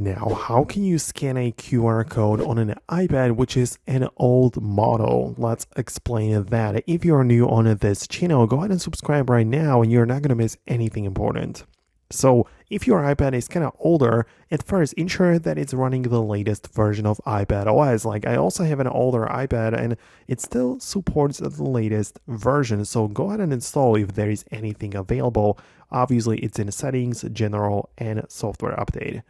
Now, how can you scan a QR code on an iPad, which is an old model? Let's explain that. If you're new on this channel, go ahead and subscribe right now and you're not going to miss anything important. So, if your iPad is kind of older, at first ensure that it's running the latest version of iPad OS. Like, I also have an older iPad and it still supports the latest version, so go ahead and install if there is anything available. Obviously, it's in settings, general, and software update.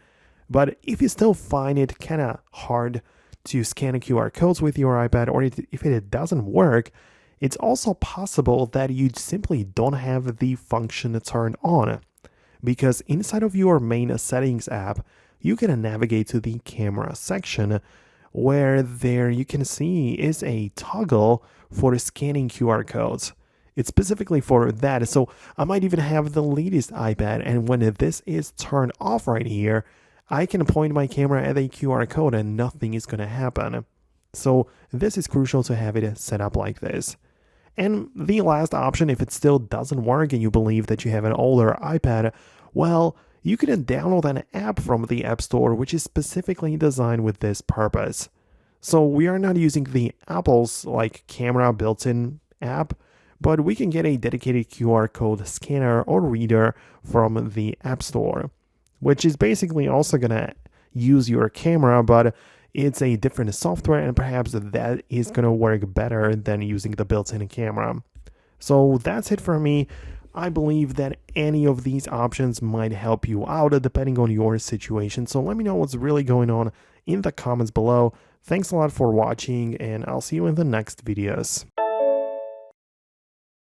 But if you still find it kind of hard to scan QR codes with your iPad, or if it doesn't work, it's also possible that you simply don't have the function turned on. Because inside of your main settings app, you can navigate to the camera section where there you can see is a toggle for scanning QR codes. It's specifically for that. So I might even have the latest iPad, and when this is turned off right here, I can point my camera at a QR code and nothing is going to happen. So this is crucial to have it set up like this. And the last option, if it still doesn't work and you believe that you have an older iPad, well, you can download an app from the App Store which is specifically designed with this purpose. So we are not using the Apple's camera built-in app, but we can get a dedicated QR code scanner or reader from the App Store, which is basically also going to use your camera, but it's a different software, and perhaps that is going to work better than using the built-in camera. So that's it for me. I believe that any of these options might help you out depending on your situation. So let me know what's really going on in the comments below. Thanks a lot for watching, and I'll see you in the next videos.